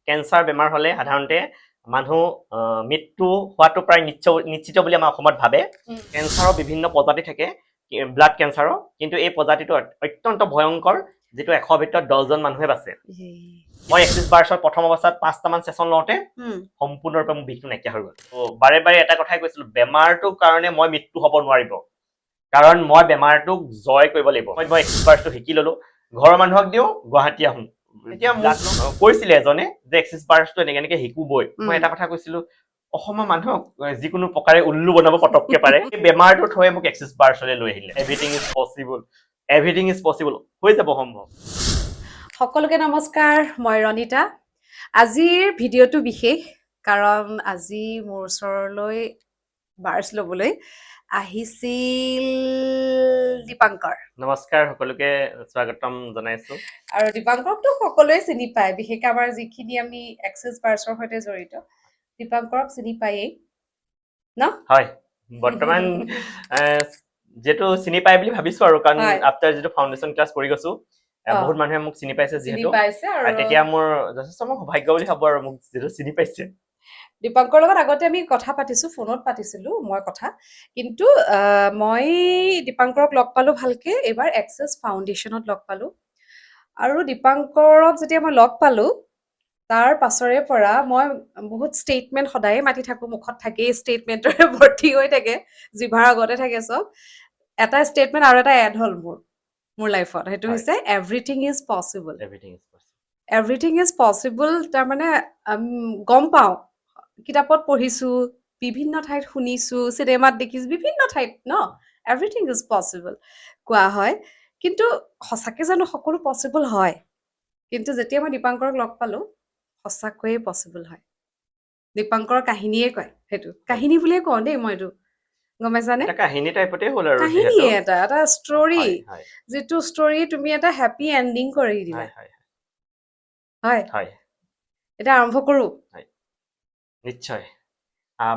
Cancer বেমাৰ হ'লে সাধাৰণতে মানুহ মৃত্যু হোৱাটো প্ৰায় নিশ্চিত বুলি আমাৰ অসমত ভাবে। কেঞ্চাৰৰ বিভিন্ন প্ৰজাতি থাকে, ব্লাড কেঞ্চাৰৰ, কিন্তু এই প্ৰজাতিটো অত্যন্ত ভয়ংকৰ, যিটো 100 ভিতৰত 10জন মানুহে বাচে। মই এক্সিছ বাৰ্ছৰ প্ৰথম অৱস্থাত 5টামান ছেছন লওঁতে সম্পূৰ্ণৰূপে মোৰ বিষটো নাইকিয়া হৈ গ'ল। বাৰে বাৰে এটা কথাই কৈছিলো, বেমাৰটোৰ কাৰণে মই মৃত্যু হ'ব নোৱাৰিব, কাৰণ মই বেমাৰটোক জয় কৰিব লাগিব। মই এক্সিছ বাৰ্ছটো শিকি ললো, ঘৰৰ মানুহক দিওঁ, গুৱাহাটী আহোঁ। এতিয়া মোক কৈছিলে এজনে যে এক্সিছ বাৰ্ছটো এনেকে শিকোবই। মই এটা কথা কৈছিলো, অসমৰ মানুহক যিকোনো প্ৰকাৰে উল্লু বনাব পটককে পাৰে। এই বেমাৰটোৰ থৈ মোক এক্সিছ বাৰ্ছলৈ লৈ আহিলে। Everything is possible, everything is possible, হৈ যাব সম্ভৱ। সকলোকে নমস্কাৰ, মই ৰণিতা। আজিৰ ভিডিঅ'টো বিশেষ, কাৰণ আজি মোৰ ওচৰলৈ বাৰ্ছ ল'বলৈ আহিছিল দীপাংকৰ। নমস্কাৰ, সকলোকে স্বাগতম জনাইছো। আৰু দীপাংকৰকতো সকলোৱে চিনি পায়, বিশেষকৈ আমাৰ যিখিনি আমি এক্সিছ বাৰ্ছৰ সৈতে জড়িত, দীপাংকৰক চিনি পায়েই ন? হয়, বৰ্তমান যেটো চিনি পায় বুলি ভাবিছো আৰু, কাৰণ আফটাৰ যিটো ফাউণ্ডেশ্যন ক্লাছ কৰি গৈছো, বহুত মানুহে মোক চিনি পাইছে, যিহেতু তেতিয়া মোৰ যথেষ্ট মই সৌভাগ্য বুলি ভাবো আৰু, মোক যিহেতু চিনি পাইছে। দীপাংকৰ লগত আগতে আমি কথা পাতিছোঁ, ফোনত পাতিছিলোঁ মই কথা, কিন্তু মই দীপাংকৰক লগ পালোঁ ভালকৈ এইবাৰ এক্সিছ ফাউণ্ডেশ্যনত লগ পালোঁ। আৰু দীপাংকৰক যেতিয়া মই লগ পালোঁ, তাৰ পাছৰে পৰা মই বহুত ষ্টেটমেণ্ট সদায়ে মাতি থাকোঁ, মুখত থাকেই ষ্টেটমেণ্টৰে ভৰ্তি হৈ থাকে, জিভাৰ আগতে থাকে চব। এটা ষ্টেটমেণ্ট আৰু এটা এড হ'ল মোৰ লাইফত, সেইটো হৈছে everything is possible. Everything is possible, তাৰমানে গম পাওঁ, কিতাপত পঢ়িছোঁ, বিভিন্ন ঠাইত শুনিছোঁ, চিনেমাত দেখিছোঁ, বিভিন্ন ঠাইত ন এভৰিথিং ইজ পচিবল কোৱা হয়, কিন্তু সঁচাকৈ জানো সকলো পচিবল হয়? কিন্তু যেতিয়া মই দীপাংকৰক লগ পালোঁ, সঁচাকৈয়ে পচিবল হয়। দীপাংকৰৰ কাহিনীয়ে কয়, সেইটো কাহিনী বুলিয়ে কওঁ দেই মই, এইটো গম পাইছানে? কাহিনী টাইপতে হ'ল আৰু, কাহিনী এটা ষ্টৰী, যিটো ষ্টৰী তুমি এটা হেপী এণ্ডিং কৰি দিলা। হয়, এতিয়া আৰম্ভ কৰোঁ। নিশ্চয়।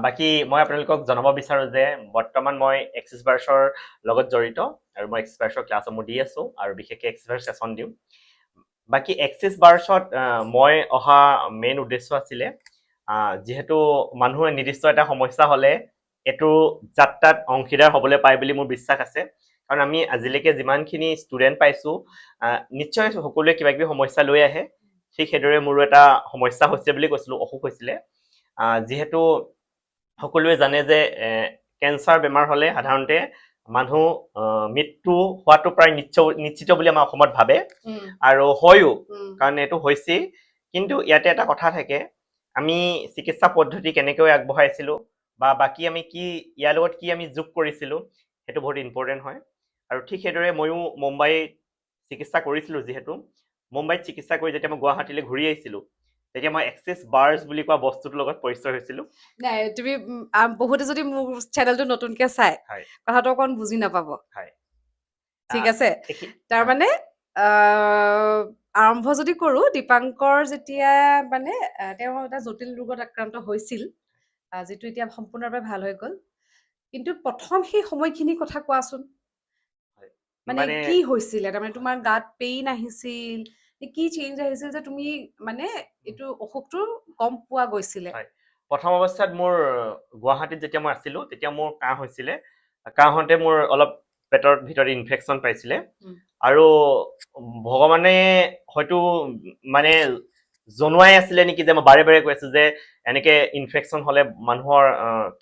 বাকী মই আপোনালোকক জনাব বিচাৰো যে বৰ্তমান মই এক্সিছ বাৰ্ছৰ লগত জড়িত, আৰু মই এক্সিছ বাৰ্ছৰ ক্লাছসমূহ দি আছো, আৰু বিশেষকৈ এক্সিছ বাৰ্ছ ছেছন দিওঁ। বাকী এক্সিছ বাৰ্ছত মই অহা মেইন উদ্দেশ্য আছিলে, যিহেতু মানুহৰ নিৰ্দিষ্ট এটা সমস্যা হ'লে এইটো যাত্ৰাত অংশীদাৰ হ'বলৈ পায় বুলি মোৰ বিশ্বাস আছে। কাৰণ আমি আজিলৈকে যিমানখিনি ষ্টুডেণ্ট পাইছোঁ, নিশ্চয় সকলোৱে কিবা কিবি সমস্যা লৈ আহে। ঠিক সেইদৰে মোৰো এটা সমস্যা হৈছে বুলি কৈছিলোঁ, অসুখ হৈছিলে। যিহেতু সকলোৱে জানে যে কেঞ্চাৰ বেমাৰ হ'লে সাধাৰণতে মানুহ মৃত্যু হোৱাটো প্ৰায় নিশ্চিত বুলি আমাৰ অসমত ভাবে, আৰু হয়ো, কাৰণ এইটো হৈছেই। কিন্তু ইয়াতে এটা কথা থাকে, আমি চিকিৎসা পদ্ধতি কেনেকৈ আগবঢ়াইছিলোঁ, বা বাকী আমি কি ইয়াৰ লগত কি আমি যোগ কৰিছিলোঁ, সেইটো বহুত ইম্পৰ্টেণ্ট হয়। আৰু ঠিক সেইদৰে ময়ো মুম্বাইত চিকিৎসা কৰিছিলোঁ, যিহেতু মুম্বাইত চিকিৎসা কৰি যেতিয়া মই গুৱাহাটীলৈ ঘূৰি আহিছিলোঁ, তেতিয়া মই এক্সিছ বাৰ্ছ বুলি কোৱা বস্তুটোৰ লগত পৰিচয় হৈছিলোঁ। নাই, তুমি বহুতে যদি মোৰ চেনেলটো নতুনকৈ চাই, কথাটো অকণ বুজি নাপাব। ঠিক আছে, তাৰমানে আৰম্ভ যদি কৰোঁ, দীপাংকৰ যেতিয়া মানে তেওঁ এটা জটিল ৰোগত আক্ৰান্ত হৈছিল, যিটো এতিয়া সম্পূৰ্ণৰূপে ভাল হৈ গ'ল, কিন্তু প্ৰথম সেই সময়খিনিৰ কথা কোৱাচোন। মানে কি হৈছিলে, তাৰমানে তোমাৰ গাত পেইন আহিছিল, কি চেঞ্জ আহিছিল যে তুমি মানে এইটো অসুখটো গম পোৱা গৈছিলে? প্ৰথম অৱস্থাত মোৰ গুৱাহাটীত যেতিয়া মই আছিলোঁ, তেতিয়া মোৰ কাহ হৈছিলে। কাহ হওঁতে মোৰ অলপ পেটৰ ভিতৰত ইনফেকশ্যন পাইছিলে, আৰু ভগৱানে হয়তো মানে জনোৱাই আছিলে নেকি, যে মই বাৰে বাৰে কৈ আছোঁ যে এনেকে ইনফেকশ্যন হ'লে মানুহৰ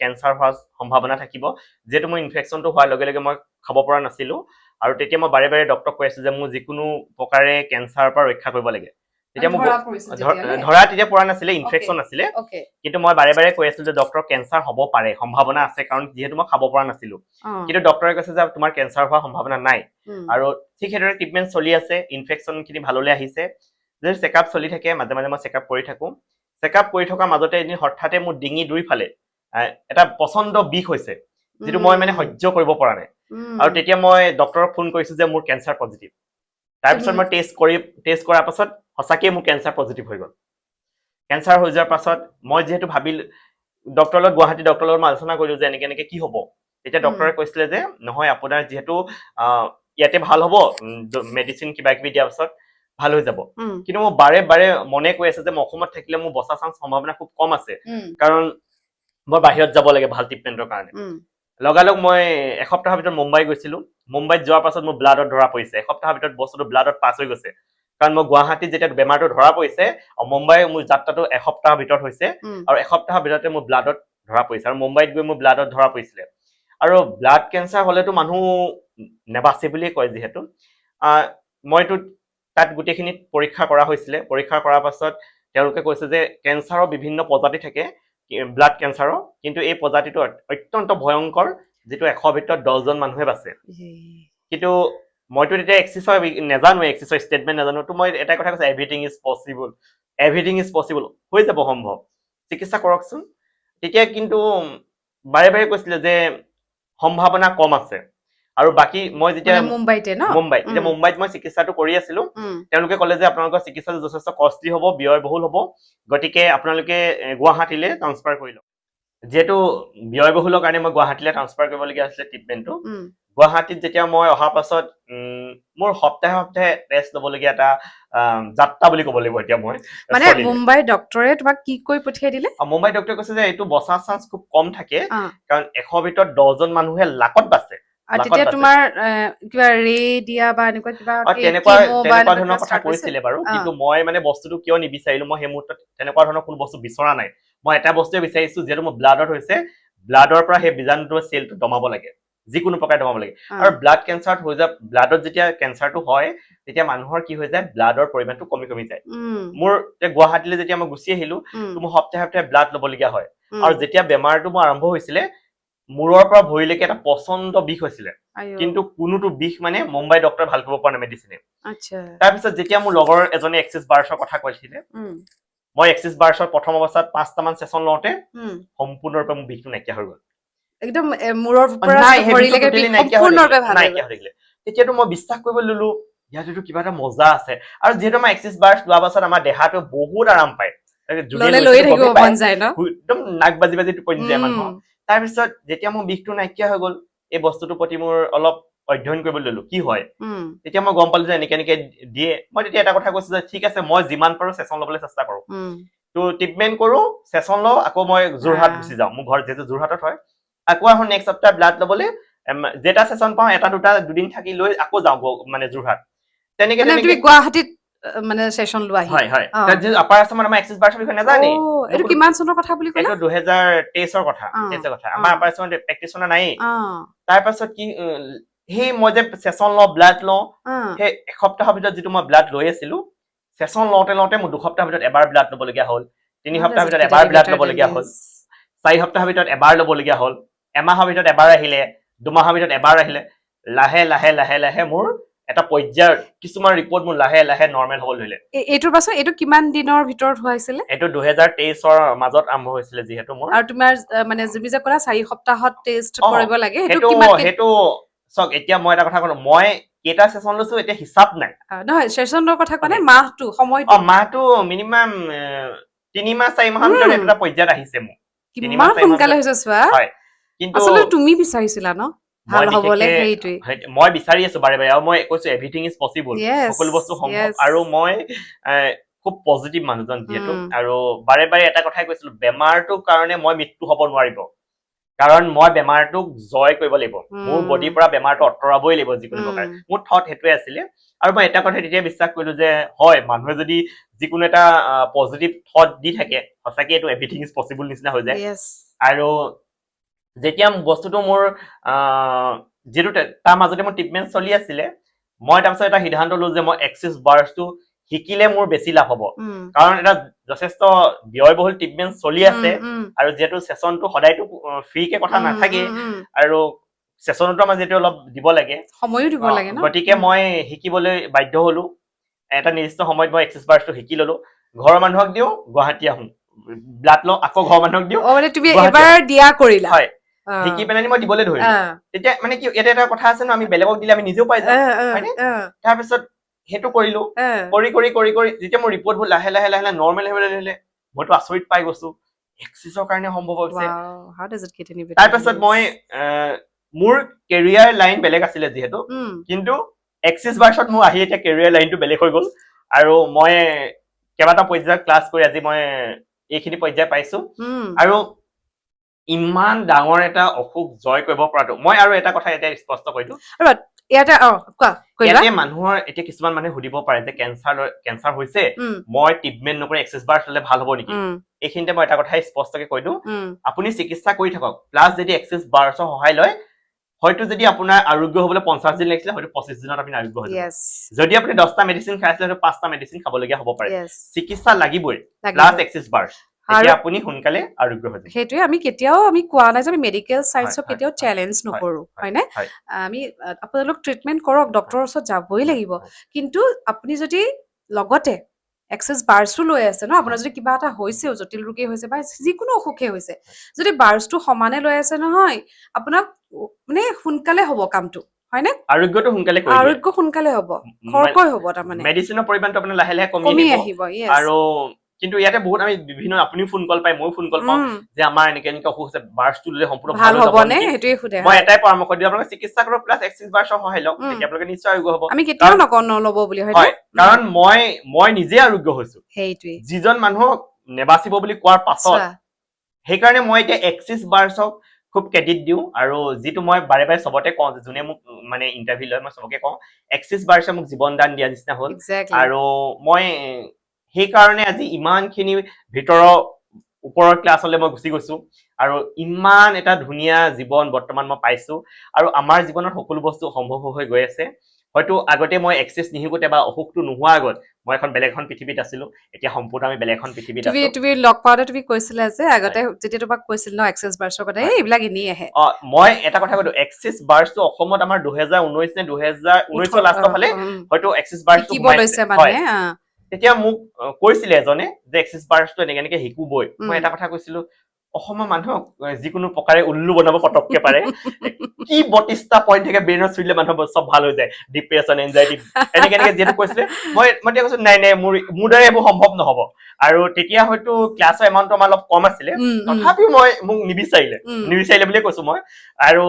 কেঞ্চাৰ হোৱাৰ সম্ভাৱনা থাকিব। যিহেতু মোৰ ইনফেকশ্যনটো হোৱাৰ লগে লগে মই খাব পৰা নাছিলোঁ, আৰু তেতিয়া মই বাৰে বাৰে ডক্টৰক কৈ আছোঁ যে মোৰ যিকোনো প্ৰকাৰে কেঞ্চাৰৰ পৰা ৰক্ষা কৰিব লাগে। তেতিয়া মোক ধৰা তেতিয়া পৰা নাছিলে, ইনফেকশ্যন আছিলে, কিন্তু মই বাৰে বাৰে কৈ আছিলোঁ যে ডক্টৰ কেঞ্চাৰ হ'ব পাৰে, সম্ভাৱনা আছে, কাৰণ যিহেতু মই খাব পৰা নাছিলোঁ। কিন্তু ডক্টৰে কৈছে যে তোমাৰ কেঞ্চাৰ হোৱাৰ সম্ভাৱনা নাই, আৰু ঠিক সেইদৰে ট্ৰিটমেণ্ট চলি আছে, ইনফেকশ্যনখিনি ভাললৈ আহিছে। যদি চেকআপ চলি থাকে, মাজে মাজে মই চেকআপ কৰি থাকোঁ। চেকআপ কৰি থকাৰ মাজতে এদিন হঠাতে মোৰ ডিঙি দুইফালে এটা প্ৰচণ্ড বিষ হৈছে, যিটো মই মানে সহ্য কৰিব পৰা নাই। আৰু তেতিয়া মই ডক্টৰক ফোন কৰিছোঁ যে মোৰ কেঞ্চাৰ পজিটিভ। তাৰপিছত মই টেষ্ট কৰাৰ পাছত সঁচাকৈ মোৰ কেঞ্চাৰ পজিটিভ হৈ গ'ল। কেঞ্চাৰ হৈ যোৱাৰ পাছত মই যিহেতু ভাবিলোঁ, ডক্টৰৰ লগত গুৱাহাটী ডক্টৰৰ লগত মই আলোচনা কৰিলোঁ যে এনেকে কি হ'ব। তেতিয়া ডক্টৰে কৈছিলে যে নহয়, আপোনাৰ যিহেতু ইয়াতে ভাল হ'ব, মেডিচিন কিবা কিবি দিয়াৰ পাছত ভাল হৈ যাব উম, কিন্তু মোৰ বাৰে বাৰে মনে কৈ আছে যে মই অসমত থাকিলে মোৰ বচা চান্স সম্ভাৱনা খুব কম আছে উম, কাৰণ মই বাহিৰত যাব লাগে ভাল ট্ৰিটমেণ্টৰ কাৰণে উম, লগালগ মই এসপ্তাহৰ ভিতৰত মুম্বাই গৈছিলো মুম্বাইত যোৱাৰ পাছত মোৰ ব্লাডত ধৰা পৰিছে এসপ্তাহৰ ভিতৰত বস্তুটো ব্লাডত পাছ হৈ গৈছে কাৰণ মই গুৱাহাটীত যেতিয়া বেমাৰটো ধৰা পৰিছে মুম্বাই মোৰ যাত্ৰাটো এসপ্তাহৰ ভিতৰত হৈছে উম, আৰু এসপ্তাহৰ ভিতৰতে মোৰ ব্লাডত ধৰা পৰিছে আৰু মুম্বাইত গৈ মোৰ ব্লাডত ধৰা পৰিছিলে আৰু ব্লাড কেঞ্চাৰ হলেতো মানুহ নেবাচে বুলিয়ে কয় যিহেতু মইতো তাত গোটেইখিনি পৰীক্ষা কৰা হৈছিলে পৰীক্ষা কৰাৰ পাছত তেওঁলোকে কৈছে যে কেঞ্চাৰৰ বিভিন্ন প্ৰজাতি থাকে ব্লাড কেঞ্চাৰৰ কিন্তু এই প্ৰজাতিটো অত্যন্ত ভয়ংকৰ যিটো 100 ভিতৰত 10জন মানুহে বাচে কিন্তু মইতো তেতিয়া এক্সিছৰ নাজানো এক্সিছৰ ষ্টেটমেণ্ট নাজানো তো মই এটা কথা কৈছো এভৰিথিং ইজ পচিবল হৈ যাব সম্ভৱ চিকিৎসা কৰকচোন তেতিয়া কিন্তু বাৰে বাৰে কৈছিলে যে সম্ভাৱনা কম আছে আৰু বাকী মই যেতিয়া মুম্বাইতে ন মুম্বাইত মই চিকিৎসাটো কৰি আছিলো তেওঁলোকে ক'লে যে আপোনালোকৰ চিকিৎসাটো যথেষ্ট কষ্টলি হ'ব ব্যয়বহুল হ'ব গতিকে আপোনালোকে গুৱাহাটীলৈ ট্ৰান্সফাৰ কৰি লওক যিহেতু ব্যয়বহুলৰ কাৰণে মই গুৱাহাটীলৈ ট্ৰান্সফাৰ কৰিবলগীয়া আছিলে ট্ৰিটমেণ্টটো গুৱাহাটীত যেতিয়া মই অহাৰ পাছত মোৰ সপ্তাহে সপ্তাহে টেষ্ট ল'বলগীয়া এটা যাত্ৰা বুলি ক'ব লাগিব এতিয়া মই মানে মুম্বাই ডক্টৰে তোমাক কি কৈ পঠিয়াই দিলে মুম্বাই ডক্টৰে কৈছে যে এইটো বচা চান্স খুব কম থাকে কাৰণ 100 ভিতৰত 10জন মানুহে লাকত বাচে তেতিয়া তোমাৰ কিবা ৰে দিয়া বা এনেকুৱা কিবা তেনেকুৱা ধৰণৰ কথা কৈছিলে বাৰু কিন্তু মই মানে বস্তুটো কিয় নিবিচাৰিলো মই সেই মুহূৰ্তত তেনেকুৱা ধৰণৰ কোনো বস্তু বিচৰা নাই মই এটা বস্তুৱে বিচাৰিছো যিহেতু মোৰ ব্লাডত হৈছে ব্লাডৰ পৰা সেই বীজাণুটোৰ চেলটো দমাব লাগে যিকোনো প্ৰকাৰে দমাব লাগে আৰু ব্লাড কেঞ্চাৰত হৈ যায় ব্লাডত যেতিয়া কেঞ্চাৰটো হয় তেতিয়া মানুহৰ কি হৈ যায় ব্লাডৰ পৰিমাণটো কমি কমি যায় মোৰ গুৱাহাটীলৈ যেতিয়া মই গুচি আহিলো তো মই সপ্তাহে সপ্তাহে ব্লাড ল'বলগীয়া হয় আৰু যেতিয়া বেমাৰটো মোৰ আৰম্ভ হৈছিলে মূৰৰ পৰা ভৰিলৈকে এটা প্ৰচণ্ড বিষ হৈছিলে কিন্তু কোনোটো বিষ মানে মুম্বাই ডক্টৰে ভাল কৰিব পৰা নাই মেডিচিনে তাৰপিছত যেতিয়া মোৰ লগৰ এজনে এক্সিছ বাৰ্ছৰ কথা কৈছিলে মই এক্সিছ বাৰ্ছৰ প্ৰথম অৱস্থাত 5টামান সেশন লওঁতে সম্পূৰ্ণৰূপে মোৰ বিষটো নাইকিয়া হৈ গ'ল একদম মূৰৰ পৰা ভৰিলৈকে সম্পূৰ্ণৰূপে ভাল নাইকিয়া হৈ থাকিলে তেতিয়াতো মই বিশ্বাস কৰিব ললো ইয়াতো কিবা এটা মজা আছে আৰু যিহেতু আমাৰ এক্সিছ বাৰ্ছ লোৱাৰ পাছত আমাৰ দেহাটো বহুত আৰাম পায় একদম নাক বাজি বাজি টোপনি যায় মানুহৰ তাৰপিছত যেতিয়া মোৰ বিষটো নাইকিয়া হৈ গ'ল এই বস্তুটোৰ প্ৰতি মোৰ অলপ অধ্যয়ন কৰিবলৈ ললো কি হয় তেতিয়া মই গম পালো যে এনেকে এনেকে দিয়ে মই তেতিয়া এটা কথা কৈছো যে ঠিক আছে মই যিমান পাৰো সেশন ল'বলৈ চেষ্টা কৰো তো ট্ৰিটমেণ্ট কৰো সেশন লওঁ আকৌ মই যোৰহাট গুচি যাওঁ মোৰ ঘৰ যিহেতু যোৰহাটত হয় আকৌ আহো নেক্সট সপ্তাহ ব্লাড ল'বলৈ যেটা সেশন পাওঁ এটা দুটা দুদিন থাকি লৈ আকৌ যাওঁ মানে যোৰহাট তেনেকে তুমি গুৱাহাটীত মানে সেশন লোৱা হয় হয় আপাৰ আসামত আমাৰ এক্সিছ বাৰ্ছৰ বিষয়ে নাজানে এইটো কিমান চনৰ কথা বুলি ক'লা এইটো 2023ৰ কথা আমাৰ আপাৰ আসামত প্ৰেক্টিশনাৰ নাই তাৰ পাছত কি সেই মই যে সেশন লওঁ ব্লাড লওঁ সেই এসপ্তাহৰ ভিতৰত যিটো মই ব্লাড লৈ আছিলো সেশন লওঁতে লওঁতে মোৰ 2 সপ্তাহৰ ভিতৰত এবাৰ ব্লাড ল'বলগীয়া হ'ল 3 সপ্তাহৰ ভিতৰত এবাৰ ব্লাড ল'বলগীয়া হ'ল 4 সপ্তাহৰ ভিতৰত এবাৰ ল'বলগীয়া হ'ল এমাহৰ ভিতৰত এবাৰ আহিলে 2 মাহৰ ভিতৰত এবাৰ আহিলে লাহে লাহে লাহে লাহে মোৰ এটা পৰ্যায়ৰ কিছুমান ৰিপৰ্ট মোৰ লাহে লাহে নৰ্মেল হ'ব ধৰিলে এইটোৰ পাছত এইটো কিমান দিনৰ ভিতৰত হৈছিলে এইটো 2023ৰ মাজত আৰম্ভ হৈছিলে যিহেতু মোৰ আৰু তোমাৰ মানে তুমি যে ক'লা 4 সপ্তাহত টেষ্ট কৰিব লাগে সেইটো চক এতিয়া মই এটা কথা ক'লো মই কেইটা সেশন লৈছো এতিয়া হিচাপ নাই নহয় সেশনৰ কথা কোৱা নাই মাহটো সময়টো মাহটো মিনিমাম 3 মাহ 4 মাহৰ ভিতৰত এটা পৰ্যায়ত আহিছে মোৰ কিমান সোনকালে হৈছে চোৱা হয় কিন্তু আচলতে তুমি বিচাৰিছিলা ন ভাল হ'বলে সেইটোৱে মই বিচাৰি আছো বাৰে বাৰে আৰু মই কৈছো এভৰিথিং ইজ পচিবল সকলো বস্তু সম্ভৱ আৰু মই খুব পজিটিভ মানুহজন যিহেতু আৰু বাৰে বাৰে এটা কথাই কৈছিলো বেমাৰটোৰ কাৰণে মই মৃত্যু হ'ব নোৱাৰিব কাৰণ মই বেমাৰটোক জয় কৰিব লাগিব মোৰ বডিৰ পৰা বেমাৰটো আঁতৰাবই লাগিব যিকোনো প্ৰকাৰে মোৰ থট সেইটোৱে আছিলে আৰু মই এটা কথা তেতিয়া বিশ্বাস কৰিলো যে হয় মানুহে যদি যিকোনো এটা পজিটিভ থট দি থাকে সঁচাকে এইটো এভৰিথিং ইজ পচিবল নিচিনা হৈ যায় আৰু যেতিয়া বস্তুটো মোৰ যিটো তাৰ মাজতে মোৰ ট্ৰিটমেণ্ট চলি আছিলে মই তাৰপিছত এটা সিদ্ধান্ত ললো যে মই এক্সিছ বাৰ্ছটো শিকিলে মোৰ বেছি লাভ হ'ব কাৰণ এটা যথেষ্ট ব্যয়বহুল ট্ৰিটমেণ্ট চলি আছে আৰু যিহেতু সেশনটো সদায়তো ফ্ৰীকে কথা নাথাকে আৰু সেশনতো আমাৰ যিহেতু অলপ দিব লাগে সময়ো দিব লাগে ন গতিকে মই শিকিবলৈ বাধ্য হলো এটা নিৰ্দিষ্ট সময়ত মই এক্সিছ বাৰ্ছটো শিকি ললো ঘৰৰ মানুহক দিওঁ গুৱাহাটী আহোঁ ব্লাড লওঁ আকৌ ঘৰৰ মানুহক দিওঁ মানে তুমি এবাৰ দিয়া কৰিলা হয় শিকি পেলাই মই দিবলৈ ধৰিলো তেতিয়া মানে কি এটা এটা কথা আছে ন আমি বেলেগক দিলে আমি নিজেও পাই যাওঁ হয়নে তাৰপিছত সেইটো কৰিলো কৰি কৰি কৰি কৰি যেতিয়া মোৰ ৰিপৰ্টবোৰ লাহে লাহে লাহে নৰ্মেল হ'বলৈ ধৰিলে মইতো আচৰিত পাই গৈছো এক্সিছৰ কাৰণে সম্ভৱ হৈছে তাৰপিছত মই মোৰ কেৰিয়াৰ লাইন বেলেগ আছিলে যিহেতু কিন্তু এক্সিছ বাৰ্ছত মোৰ আহি এতিয়া কেৰিয়াৰ লাইনটো বেলেগ হৈ গ'ল আৰু মই কেইবাটা পৰ্যায়ত ক্লাছ কৰি আজি মই এইখিনি পৰ্যায় পাইছো আৰু ইমান ডাঙৰ এটা অসুখ জয় কৰিব পৰাটো মই আৰু এটা কথা এতিয়া স্পষ্ট কৰি দিওঁ ইয়াতে কোৱা ইয়াতে মানুহৰ এতিয়া কিছুমান মানুহে সুধিব পাৰে যে কেঞ্চাৰ হৈছে মই ট্ৰিটমেণ্ট নকৰি এক্সেছ বাৰ্ছ ল'লে ভাল হ'ব নেকি এইখিনিতে মই এটা কথাই স্পষ্টকে কৈ দিওঁ আপুনি চিকিৎসা কৰি থাকক প্লাছ যদি এক্সেছ বাৰ্ছৰ সহায় লয় হয়তো যদি আপোনাৰ আৰোগ্য হ'বলৈ 50 দিন লাগিছিলে হয়তো 25 দিনত আপুনি আৰোগ্য হৈ যাব যদি আপুনি 10টা মেডিচিন খাই আছিলে হয়তো 5টা মেডিচিন খাবলগীয়া হ'ব পাৰে চিকিৎসা লাগিবই প্লাছ এক্সেছ বাৰ্ছ তেতিয়া আপুনি সোনকালে আৰোগ্য হৈ যাব সেইটোৱে আমি কেতিয়াও আমি কোৱা নাই যে আমি মেডিকেল চায়েন্সক কেতিয়াও চেলেঞ্জ নকৰো হয়নে আমি আপোনালোক ট্ৰিটমেণ্ট কৰক ডক্টৰৰ ওচৰত যাবই লাগিব কিন্তু আপুনি যদি লগতে এক্সেছ বাৰ্ছো লৈ আছে ন আপোনাৰ যদি কিবা এটা হৈছেও জটিল ৰোগী হৈছে বা যিকোনো অসুখে হৈছে যদি বাৰ্ছটো সমানে লৈ আছে নহয় আপোনাক মানে সোনকালে হ'ব কামটো হয়নে আৰোগ্যটো সোনকালে কৰি আৰোগ্য সোনকালে হ'ব খৰকৈ হ'ব তাৰমানে মেডিচিনৰ পৰিমাণটো আপোনাৰ লাহে লাহে কমি আহিব আৰু কিন্তু ইয়াতে বহুত আমি বিভিন্ন আপুনি ফোন কল পাই মই ফোন কল পাওঁ যে আমাৰ এনেকে অসুখ হৈছে বাৰ্ছটো ল'লে সম্পূৰ্ণ ভাল হ'ব নে সেইটোৱে সুধে মই এটাই পৰামৰ্শ দিওঁ আপোনালোকে চিকিৎসা কৰক প্লাছ এক্সেছ বাৰ্ছৰ সহায় লওক তেতিয়া আপোনালোকে নিশ্চয় আৰোগ্য হ'ব আমি কেতিয়াও নল'ব বুলি হয় কাৰণ মই নিজে আৰোগ্য হৈছো সেইটোৱে যিজন মানুহক নেবাচিব বুলি কোৱাৰ পাছত সেইকাৰণে মই এতিয়া এক্সেছ বাৰ্ছক খুব ক্ৰেডিট দিওঁ আৰু যিটো মই বাৰে বাৰে চবতে কওঁ যে যোনে মোক মানে ইণ্টাৰভিউ লয় মই চবকে কওঁ এক্সেছ বাৰ্ছে মোক জীৱন দান দিয়া নিচিনা হ'ল আৰু মই সেইকাৰণে আজি ইমানখিনি ভিতৰৰ ওপৰৰ ক্লাছলৈ মই গুচি গৈছো আৰু ইমান এটা ধুনীয়া জীৱন বৰ্তমান মই পাইছো আৰু আমাৰ জীৱনত সকলো বস্তু সম্ভৱ হৈ গৈ আছে হয়তো আগতে মই এক্সেছ নিহিবতে বা অসুখটো নোহোৱাৰ আগত মই এখন বেলেগ এখন পৃথিৱীত আছিলো এতিয়া সম্পূৰ্ণ আমি বেলেগ এখন পৃথিৱীত আছো তুমি লগ পাওঁতে তুমি কৈছিলা যে আগতে যেতিয়া তোমাক কৈছিল ন এক্সেছ বাৰ্ছৰ কথা এইবিলাক এনেই আহে মই এটা কথা কৈছো এক্সেছ বাৰ্ছটো অসমত আমাৰ 2019 নে 2019 লাষ্টৰ ফালে হয়তো এক্সেছ বাৰ্ছটো লৈছে মানে তেতিয়া মোক কৈছিলে এজনে যে এক্সেছ বাৰ্ছটো এনেকে শিকোবই মই এটা কথা কৈছিলো অসমৰ মানুহক যিকোনো প্ৰকাৰে উল্লু বনাব পটককে পাৰে কি 32টা পইণ্ট থাকে ব্ৰেইনত চুইলে মানুহৰ চব ভাল হৈ যায় ডিপ্ৰেছন এনজাইটি এনেকে যেটো কৈছিলে মই তেতিয়া কৈছো নাই মোৰ দ্বাৰা এইবোৰ সম্ভৱ নহব আৰু তেতিয়া হয়তো ক্লাছৰ এমাউণ্টটো আমাৰ অলপ কম আছিলে তথাপিও মোক নিবিচাৰিলে বুলিয়ে কৈছো মই আৰু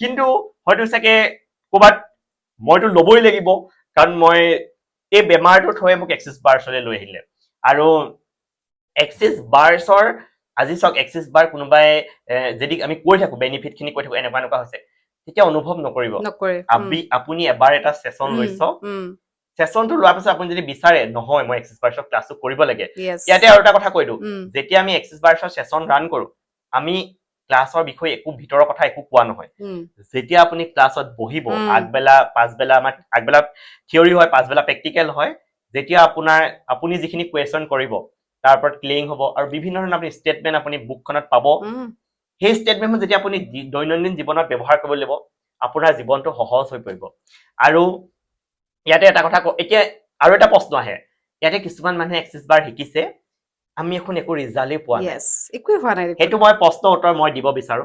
কিন্তু হয়তো চাগে ক'ৰবাত মইতো ল'বই লাগিব কাৰণ মই এই বেমাৰটোৰ থৈ মোক এক্সেছ বাৰ্ছলৈ লৈ আহিলে আৰু এক্সেছ বাৰ্ছৰ আজি চাওক এক্সেছ বাৰ কোনোবাই যদি আমি কৈ থাকো বেনিফিট খিনি কৈ থাকো এনেকুৱা হৈছে তেতিয়া অনুভৱ নকৰিব আপুনি এবাৰ এটা সেশন লৈছ সেশনটো লোৱাৰ পিছত আপুনি যদি বিচাৰে নহয় মই এক্সেছ বাৰ্ছৰ ক্লাছটো কৰিব লাগে ইয়াতে আৰু এটা কথা কৈ দিওঁ যেতিয়া আমি এক্সেছ বাৰ্ছৰ সেশন ৰান কৰো আমি ক্লাছৰ বিষয়ে একো ভিতৰৰ কথা একো কোৱা নহয় যেতিয়া আপুনি ক্লাছত বহিব আগবেলা পাছবেলা আমাৰ আগবেলা থিয়ৰি হয় পাছবেলা প্ৰেক্টিকেল হয় যেতিয়া আপুনি যিখিনি কুৱেশ্যন কৰিব তাৰ ওপৰত ক্লিয়াৰিং হ'ব আৰু বিভিন্ন ধৰণৰ আপুনি ষ্টেটমেণ্ট আপুনি বুকখনত পাব সেই ষ্টেটমেণ্টবোৰ যেতিয়া আপুনি দৈনন্দিন জীৱনত ব্যৱহাৰ কৰিব লাগিব আপোনাৰ জীৱনটো সহজ হৈ পৰিব আৰু ইয়াতে এটা কথা এতিয়া আৰু এটা প্ৰশ্ন আহে ইয়াতে কিছুমান মানুহে এক্সেছ বাৰ শিকিছে আমি এখন একো ৰিজাল্টেই পোৱা নাই সেইটো মই প্ৰশ্ন উত্তৰ মই দিব বিচাৰো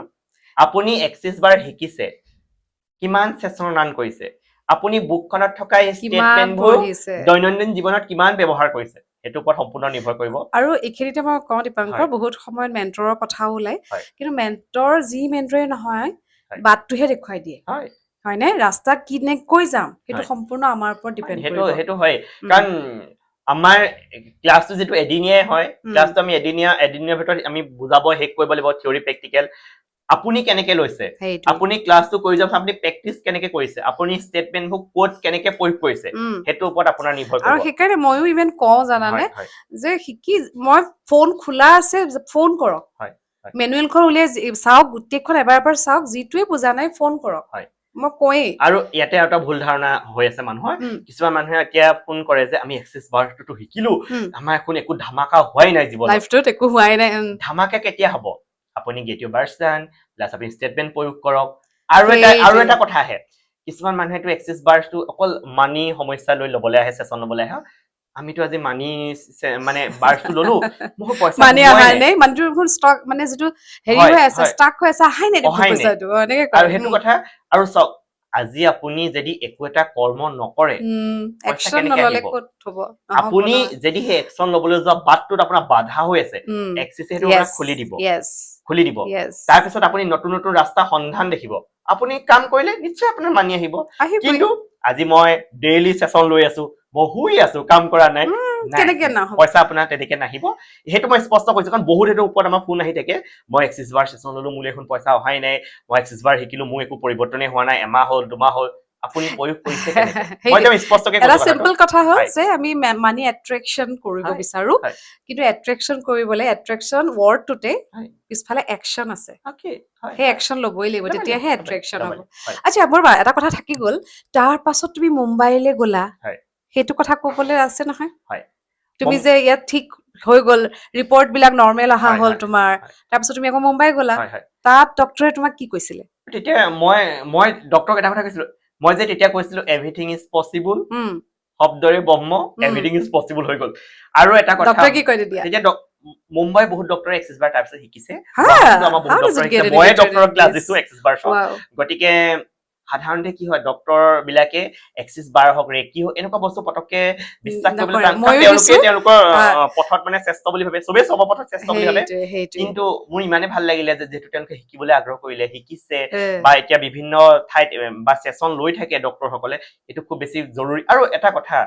আপুনি এক্সেছ বাৰ শিকিছে কিমান সেশন ৰান কৰিছে আপুনি বুকখনত থকা ষ্টেটমেণ্টবোৰ দৈনন্দিন জীৱনত কিমান ব্যৱহাৰ কৰিছে সেইটো ওপৰত সম্পূৰ্ণ নিৰ্ভৰ কৰিব আৰু এইখিনিতে মই কওঁ দীপাংকৰ বহুত সময়ত মেণ্টৰৰ কথাও ওলাই কিন্তু মেণ্টৰ যি মেণ্টৰে নহয় বাটটোহে দেখুৱাই দিয়ে হয়নে ৰাস্তা কেনেকৈ যাম সেইটো সম্পূৰ্ণ আমাৰ ওপৰত ডিপেণ্ড কৰিব সেইটো হয় কাৰণ আমাৰ ক্লাছটো যেটো এদিনীয়াই হয় ক্লাছটো আমি এদিনীয়াৰ ভিতৰত আমি বুজাব শেষ কৰিব লাগিব থিয়ৰি প্ৰেক্টিকেল আপুনি কেনেকে লৈছে আপুনি ক্লাছটো কৰি যাব আপুনি প্ৰেক্টিস কেনেকে কৰিছে আপুনি ষ্টেটমেন্টবোৰ কোড কেনেকে প্ৰয়োগ কৰিছে হেতু ওপৰত আপোনাৰ নিৰ্ভৰ কৰিব আৰু হেকাৰে ময়ো ইভেন কওঁ জানানে যে শিকি মই ফোন খোলা আছে ফোন কৰক মেনুৱেলখন উলিয়াই চাওক গুটেইখন এবাৰ চাওক যিটোৱে বুজা নাই ফোন কৰক মই কয়ে আৰু ইয়াতে এটা ভুল ধাৰণা হৈ আছে মানুহৰ কিছুমান মানুহে এতিয়া ফোন কৰে যে আমি এক্সেছ বাৰটো শিকিলো আমাৰ এখন একো ধামাকা হোৱাই নাই জীৱনত লাইফটোত একো হোৱাই নাই ধামাকা কেতিয়া হ'ব আপুনি গেট ইউৰ বাৰ্ছন প্লাছ আপুনি ষ্টেটমেন্ট প্ৰয়োগ কৰক আৰু এটা কথা আহে কিছুমান মানুহেটো এক্সেছ বাৰটো অকল মানি সমস্যা লৈ ল'বলৈ আহে সেশন ল'বলৈ আহে আমিতো আজি মানি মানে বাৰ্ছটো ললো মোৰ পইচা মানি আহা নাই মানিটোৰ ষ্টক মানে যেটো হেৰি হৈ আছে ষ্টাক হৈ আছে আহাই নাই পইচাটো এনেকে কয় আৰু হেতু কথা আৰু চাওক আজি আপুনি যদি একো এটা কৰ্ম নকৰে একচন নললে ক'ত হ'ব আপুনি যদি হে একচন লবলৈ যোৱা বাটটোত আপোনাৰ বাধা হৈ আছে এক্সেছ হেতু খুলি দিব তাৰ পিছত আপুনি নতুন নতুন ৰাস্তা সন্ধান দেখিব আপুনি কাম কৰিলে নিশ্চয় আপোনাৰ মানি আহিব কিন্তু আজি মই ডেইলি সেশন লৈ আছো বহুই আছো কাম কৰা নাই নাই, কেনেকে নহ'ব পইচা আপোনাৰ তেনেকে নাহিব সেইটো মই স্পষ্ট কৰিছো কাৰণ বহুত সেইটো ওপৰত আমাৰ ফোন আহি থাকে মই এক্সিছ বাৰ চেচন ললো মোৰ এখন পইচা অহাই নাই মই এক্সিছ বাৰ শিকিলো মোৰ একো পৰিৱৰ্তনেই হোৱা নাই এমাহ হ'ল 2 মাহ হ'ল আপুনি প্ৰয়োগ কৰিছে কেনেকে মই একদম স্পষ্টকে এটা কৈছো কথাটো চিম্পল কথা হ'ল হয়। যে আমি মানি এট্ৰেকশ্যন কৰিব হয়, বিচাৰো হয়। কিন্তু এট্ৰেকশ্যন কৰিবলৈ এট্ৰেকশ্যন ৱৰ্ডটোতে হয়। পিছফালে একশ্যন আছে অকে হয় সেই হয় একশ্যন ল'বই লাগিব ল'ব তেতিয়াহে লাগিব, এট্ৰেকশ্যন ল'ব হ'ব লাগিব, হয় আচ্ছা মোৰ এটা কথা থাকি গ'ল তাৰ পাছত তুমি মুম্বাইলৈ গ'লা হয় সেইটো কথা ক'বলৈ আছে নহয় হয় তুমি যে ইয়াত ঠিক হৈ গ'ল ৰিপৰ্ট বিলাক নৰ্মেল অহা হয় হ'ল হয় তোমাৰ হয় তাৰপিছত তুমি আকৌ মুম্বাই গ'লা হয় হয় তাত ডক্টৰে তোমাক কি কৈছিলে তেতিয়া মই ডক্টৰক এটা কথা কৈছিলো মই যে তেতিয়া কৈছিলো এভৰিথিং ইজ পচিবল উম শব্দৰে ব্ৰহ্ম উম এভৰিথিং ইজ পচিবল হৈ গ'ল আৰু এটা কথা ডক্টৰে কি কয় তেতিয়া তেতিয়া মুম্বাই বহুত ডক্টৰে এক্সিছ বাৰ তাৰপিছত শিকিছে হা গুৱাহাটীতো আমাৰ বহুত how does doctor it get শিকিছে any ময়ে better than ডক্টৰৰ ক্লাছ this দিছো এক্সিছ বাৰ চব wow গতিকে সাধাৰণতে কি হয় ডক্টৰ বিলাকে এক্সিছ বাৰ হওক ৰেকি হওক এনেকুৱা বস্তু পটককে বিশ্বাস কৰিবলৈ নকৰে টান কাৰণ ময়ো তেওঁলোকে দিছো তেওঁলোকৰ আহ, পথত মানে শ্ৰেষ্ঠ বুলি ভাবে চবেই চবৰ পথত শ্ৰেষ্ঠ বুলি ভাবে সেইটোৱে কিন্তু মোৰ ইমানে ভাল লাগিলে যে যিহেতু তেওঁলোকে শিকিবলৈ আগ্ৰহ কৰিলে শিকিছে এ, বা এতিয়া বিভিন্ন ঠাইত বা চেচন লৈ থাকে ডক্তৰ সকলে এইটো খুব বেছি জৰুৰী আৰু এটা কথা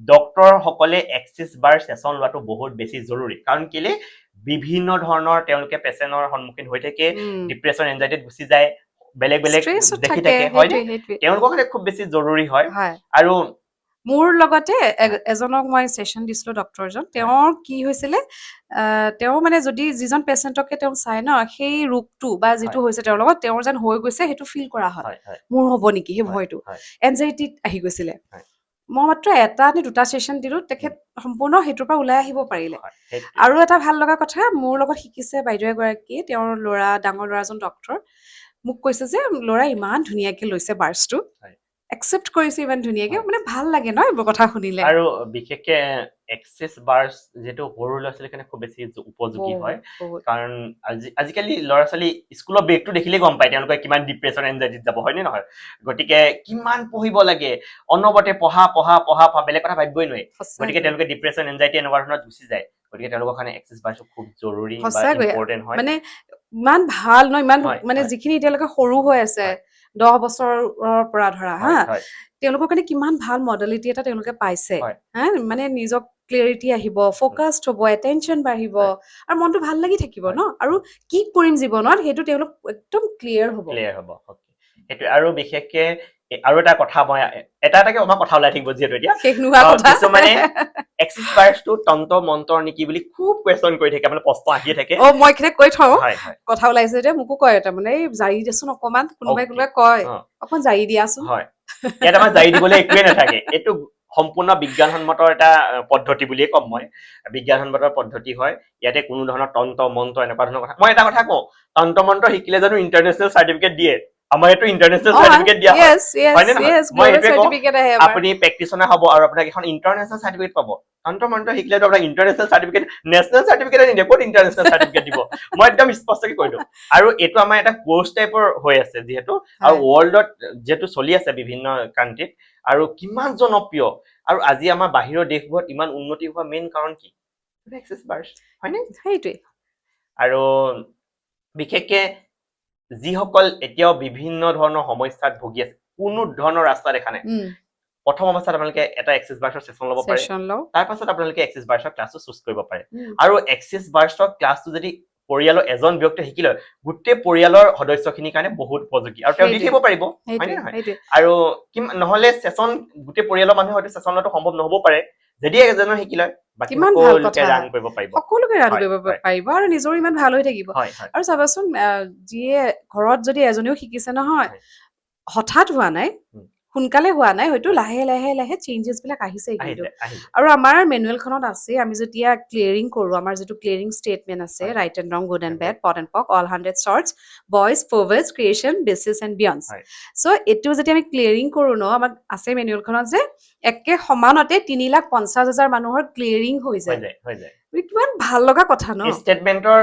ডক্তৰ সকলে এক্সিছ বাৰ চেচন লোৱাটো বহুত বেছি জৰুৰী কাৰণ কেলে বিভিন্ন ধৰণৰ তেওঁলোকে পেচেণ্টৰ সন্মুখীন হৈ থাকে উম ডিপ্ৰেছন এনজাইটিত গুচি যায় বেলেগ বেলেগ ষ্ট্ৰেছত দেখি থাকে থাকে হয়নে সেইটোৱে তেওঁলোকৰ কাৰণে খুব বেছি জৰুৰী হয় হয় আৰু মোৰ লগতে হয়। এজনক মই ছেশ্যন দিছিলো ডক্তৰজন হয়। তেওঁৰ কি হৈছিলে তেওঁ মানে যদি যিজন পেচেণ্টকে তেওঁ চাই ন সেই ৰোগটো বা যিটো হয় হৈছে তেওঁৰ লগত তেওঁৰ যেন হৈ গৈছে সেইটো ফিল কৰা হয় হয় হয় মোৰ হ'ব নেকি সেই হয় ভয়টো হয় এনজাইটিত আহি গৈছিলে হয় মই মাত্ৰ এটা নে দুটা ছেশ্যন দিলো তেখেত সম্পূৰ্ণ সেইটোৰ পৰা ওলাই আহিব পাৰিলে হয় সেইটোৱে আৰু এটা ভাল লগা কথা মোৰ লগত শিকিছে বাইদেউ এগৰাকীয়ে তেওঁৰ ল'ৰা ডাঙৰ ল'ৰাজন ডক্তৰ মোক কৈছে যে ল'ৰা ইমান ধুনীয়াকে লৈছে বাৰ্ছটো হয় একচেপ্ট কৰিছে ইমান ধুনীয়াকে হয় মানে ভাল লাগে ন এইবোৰ কথা শুনিলে আৰু বিশেষকে এক্সেছ বাৰ্ছ যিহেতু সৰু ল'ৰা ছোৱালীৰ কাৰণে খুব বেছি উপযোগী হয় বহুত বহুত কাৰণ আজিকালি ল'ৰা ছোৱালী স্কুলৰ বেগটো দেখিলেই গম পায় তেওঁলোকে কিমান ডিপ্ৰেছন এনজাইটিত যাব হয়নে নহয় গতিকে কিমান পঢ়িব লাগে অনবৰতে পঢ়া পঢ়া পঢ়া পঢ়া বেলেগ কথা ভাবিবই নোৱাৰে গতিকে সঁচাকৈ তেওঁলোকে ডিপ্ৰেছন এনজাইটি এনেকুৱা ধৰণত গুচি যায় গতিকে তেওঁলোকৰ কাৰণে এক্সেছ বাৰ্ছটো খুব জৰুৰী বা সঁচাকৈ ইম্পৰ্টেণ্ট হয় মানে ইমান ভাল ন ইমান হয় মানে হয় যিখিনি এতিয়ালৈকে সৰু হৈ আছে হয় 10 বছৰৰ পৰা ধৰা হা হয় হয় তেওঁলোকৰ কাৰণে কিমান ভাল মডেলিটি এটা তেওঁলোকে পাইছে হয় হা মানে নিজক ক্লিয়াৰিটি আহিব ফ'কাছড হ'ব এটেনশ্যন বাঢ়িব হয় আৰু মনটো ভাল লাগি থাকিব হয় ন আৰু কি কৰিম জীৱনত সেইটো তেওঁলোক একদম ক্লিয়াৰ হ'ব ক্লিয়াৰ হ'ব সেইটোৱে আৰু বিশেষকে আৰু এটা কথা মই এটাকে আমাৰ কথা ওলাই থাকিব যিহেতু এতিয়া শেষ নোহোৱা কথা কিছুমানে এক্সিছ বাৰ্ছটো তন্ত্ৰ মন্ত্ৰ নেকি বুলি খুব কুৱেশ্যন কৰি থাকে মানে প্ৰশ্ন আহিয়ে থাকে অ মই এইখিনি কৈ থওঁ হয় হয় কথা ওলাইছে যে মোকো কয় তাৰমানে এই জাৰি দেচোন অকমান কোনোবাই অ'কে কোনোবাই কয় অ অকমান জাৰি দিয়াচোন হয় ইয়াত আমাৰ জাৰি দিবলৈ একোৱে নাথাকে এইটো সম্পূৰ্ণ বিজ্ঞানসন্মত এটা পদ্ধতি বুলিয়ে ক'ম মই বিজ্ঞানসন্মত পদ্ধতি হয় ইয়াতে কোনো ধৰণৰ তন্ত্ৰ মন্ত্ৰ এনেকুৱা ধৰণৰ কথা মই এটা কথা কওঁ তন্ত্ৰ মন্ত্ৰ শিকিলে জানো ইণ্টাৰনেশ্যনেল চাৰ্টিফিকেট দিয়ে আমাৰ এইটো ইণ্টাৰনেশ্যনেল চাৰ্টিফিকেট দিয়া হয় হয়নে নহয় মই এইটোৱে কওঁ আপুনি প্ৰেক্টিচনাৰ হ'ব আৰু আপোনাক এখন ইণ্টাৰনেশ্যনেল চাৰ্টিফিকেট পাব তন্ত্ৰ মন্ত্ৰ শিকিলেতো আপোনাক ইণ্টাৰনেশ্যনেল চাৰ্টিফিকেট নেশ্যনেল চাৰ্টিফিকেট নিদিয়ে ক'ত ইণ্টাৰনেশ্যনেল চাৰ্টিফিকেট দিব মই একদম স্পষ্টকৈ কৈ দিওঁ আৰু এইটো আমাৰ এটা কোৰ্চ টাইপৰ হৈ আছে যিহেতু আৰু ৱৰ্ল্ডত যিহেতু চলি আছে বিভিন্ন কাণ্ট্ৰিত আৰু কিমান জনপ্ৰিয় আৰু আজি আমাৰ বাহিৰৰ দেশবোৰত ইমান উন্নতি হোৱা মেইন কাৰণ কি এক্সেছ বাৰ্ছ হয়নে সেইটোৱে আৰু বিশেষকে যিসকল এতিয়াও বিভিন্ন ধৰণৰ সমস্যাত ভুগি আছে কোনো ধৰণৰ ৰাস্তা দেখা নাই প্ৰথম অৱস্থাত আপোনালোকে এটা এক্সেছ বাৰ্ছৰ ছেছন ল'ব পাৰে ছেশ্যন লওঁ তাৰ পাছত আপোনালোকে এক্সেছ বাৰ্ছৰ ক্লাছটো চুজ কৰিব পাৰে আৰু এক্সেছ বাৰ্ছৰ ক্লাছটো যদি পৰিয়ালৰ এজন ব্যক্তিয়ে শিকি লয় গোটেই পৰিয়ালৰ সদস্যখিনিৰ কাৰণে বহুত উপযোগী আৰু তেওঁ দি থাকিব পাৰিব হয়নে নহয় আৰু নহলে ছেছন গোটেই পৰিয়ালৰ মানুহে হয়তো ছেছন লোৱাটো সম্ভৱ নহ'ব পাৰে যদি এজনৰ শিকি লয় বাকী কিমান ভাল সকলোকে কথা ৰান কৰিব পাৰিব সকলোকে ৰান হয়, কৰিব হয়, পাৰিব আৰু নিজৰো ইমান ভাল হৈ থাকিব হয় হয় আৰু চাবাচোন যিয়ে ঘৰত যদি এজনেও শিকিছে নহয় হয়। হঠাৎ হোৱা নাই উম, সোনকালে হোৱা নাই হয়তো হয়। লাহে লাহে লাহে চেঞ্জেছ বিলাক আহিছে আহি কিন্তু যায় আহি যায় আৰু আমাৰ মেনুৱেলখনত আছে আমি যেতিয়া ক্লিয়াৰিং কৰো আমাৰ যিটো ক্লিয়াৰিং ষ্টেটমেণ্ট আছে হয়। Right and wrong good and And bad bad. পট এণ্ড পক all 100 shorts boys forwards creation bases and beyonds হয়। চ' এইটো যেতিয়া আমি ক্লিয়াৰিং কৰো ন আমাক আছে মেনুৱেলখনত যে একে সমানতে 3,50,000 মানুহৰ ক্লিয়াৰিং হৈ হৈ যায় যায় হৈ যায় কিমান ভাল লগা কথা ন এই ষ্টেটমেন্টৰ